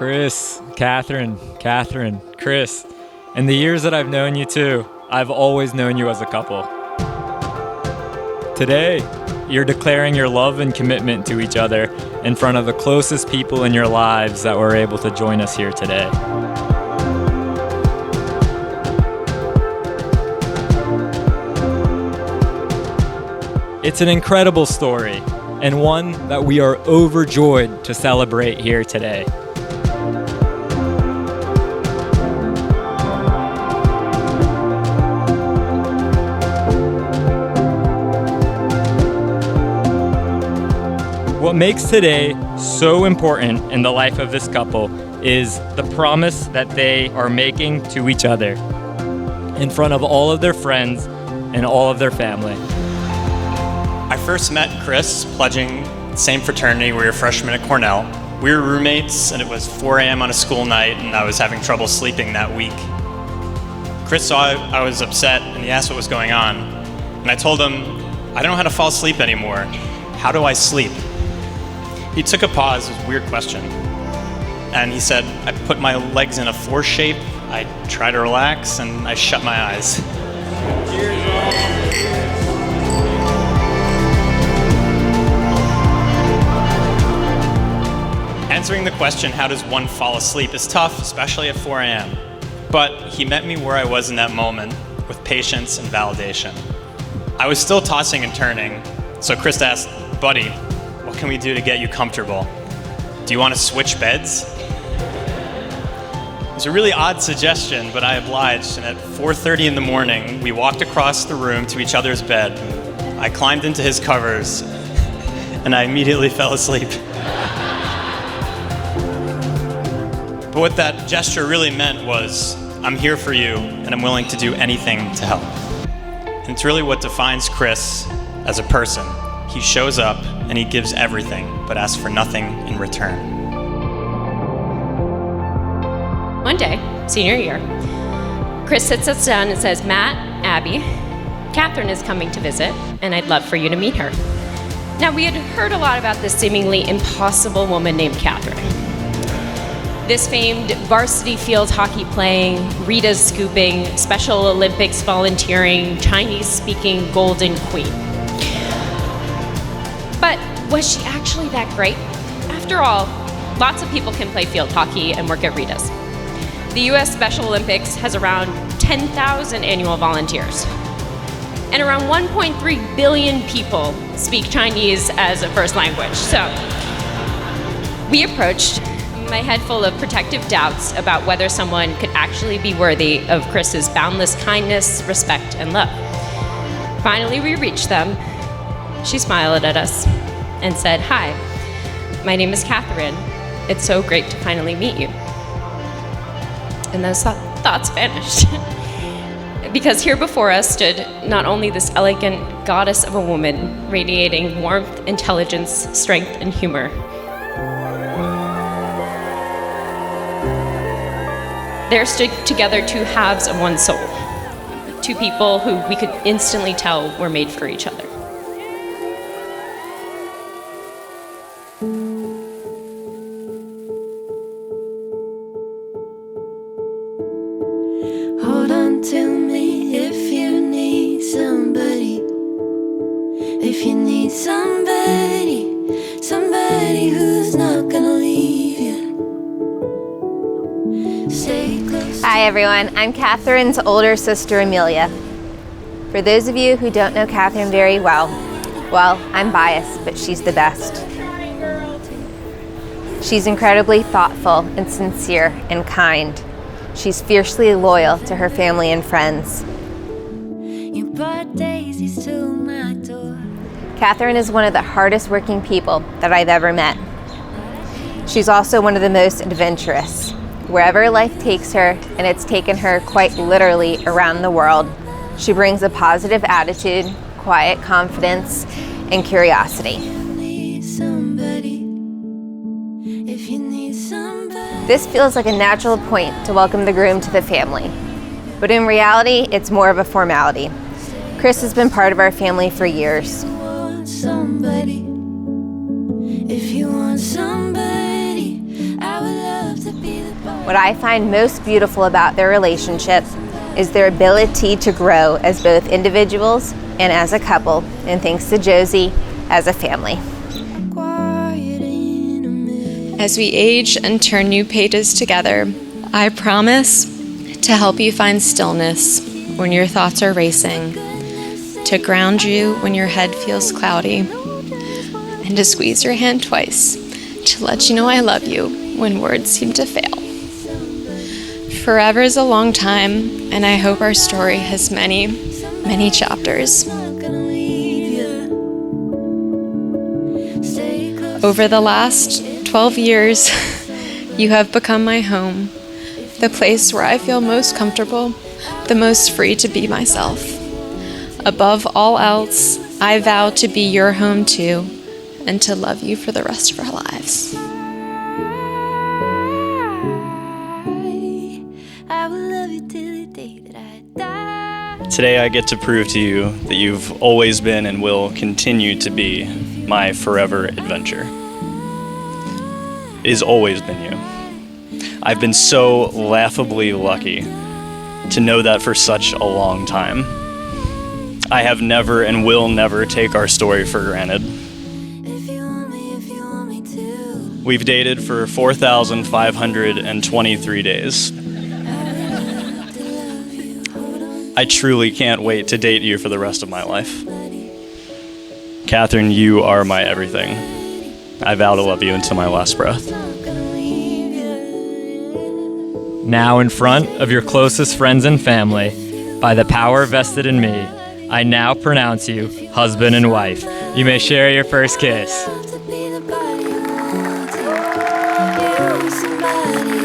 Chris, Katherine, Chris. In the years that I've known you two, I've always known you as a couple. Today, you're declaring your love and commitment to each other in front of the closest people in your lives that were able to join us here today. It's an incredible story, and one that we are overjoyed to celebrate here today. What makes today so important in the life of this couple is the promise that they are making to each other in front of all of their friends and all of their family. I first met Chris pledging the same fraternity. We were freshmen at Cornell. We were roommates, and it was 4 a.m. on a school night, and I was having trouble sleeping that week. Chris saw I was upset, and he asked what was going on. And I told him, I don't know how to fall asleep anymore. How do I sleep? He took a pause. It was a weird question. And he said, I put my legs in a 4 shape, I try to relax, and I shut my eyes. Answering the question, how does one fall asleep, is tough, especially at 4 a.m. But he met me where I was in that moment, with patience and validation. I was still tossing and turning, so Chris asked, buddy, what can we do to get you comfortable? Do you want to switch beds? It was a really odd suggestion, but I obliged, and at 4:30 in the morning, we walked across the room to each other's bed. I climbed into his covers, and I immediately fell asleep. But what that gesture really meant was, I'm here for you, and I'm willing to do anything to help. And it's really what defines Chris as a person. He shows up, and he gives everything, but asks for nothing in return. One day, senior year, Chris sits us down and says, Matt, Abby, Katherine is coming to visit, and I'd love for you to meet her. Now, we had heard a lot about this seemingly impossible woman named Katherine. This famed varsity field hockey playing, Rita's scooping, Special Olympics volunteering, Chinese speaking golden queen. But was she actually that great? After all, lots of people can play field hockey and work at Rita's. The US Special Olympics has around 10,000 annual volunteers. And around 1.3 billion people speak Chinese as a first language. So we approached, my head full of protective doubts about whether someone could actually be worthy of Chris's boundless kindness, respect, and love. Finally, we reached them. She smiled at us and said, hi, my name is Katherine. It's so great to finally meet you. And those thoughts vanished. Because here before us stood not only this elegant goddess of a woman, radiating warmth, intelligence, strength, and humor. There stood together two halves of one soul. Two people who we could instantly tell were made for each other. Hold on to me if you need somebody. If you need somebody who's not gonna leave you. Stay close. Hi everyone, I'm Katherine's older sister Amelia. For those of you who don't know Katherine very well, I'm biased, but she's the best. She's incredibly thoughtful and sincere and kind. She's fiercely loyal to her family and friends. You brought daisies to my door. Katherine is one of the hardest working people that I've ever met. She's also one of the most adventurous. Wherever life takes her, and it's taken her quite literally around the world, she brings a positive attitude, quiet confidence, and curiosity. This feels like a natural point to welcome the groom to the family, but in reality, it's more of a formality. Chris has been part of our family for years. If you want somebody, I would love to What I find most beautiful about their relationship is their ability to grow as both individuals and as a couple, and thanks to Josie, as a family. As we age and turn new pages together, I promise to help you find stillness when your thoughts are racing, to ground you when your head feels cloudy, and to squeeze your hand twice to let you know I love you when words seem to fail. Forever is a long time, and I hope our story has many, many chapters. Over the last 12 years, you have become my home, the place where I feel most comfortable, the most free to be myself. Above all else, I vow to be your home too, and to love you for the rest of our lives. Today I get to prove to you that you've always been and will continue to be my forever adventure. It has always been you. I've been so laughably lucky to know that for such a long time. I have never and will never take our story for granted. We've dated for 4,523 days. I truly can't wait to date you for the rest of my life. Katherine, you are my everything. I vow to love you until my last breath. Now in front of your closest friends and family, by the power vested in me, I now pronounce you husband and wife. You may share your first kiss. Somebody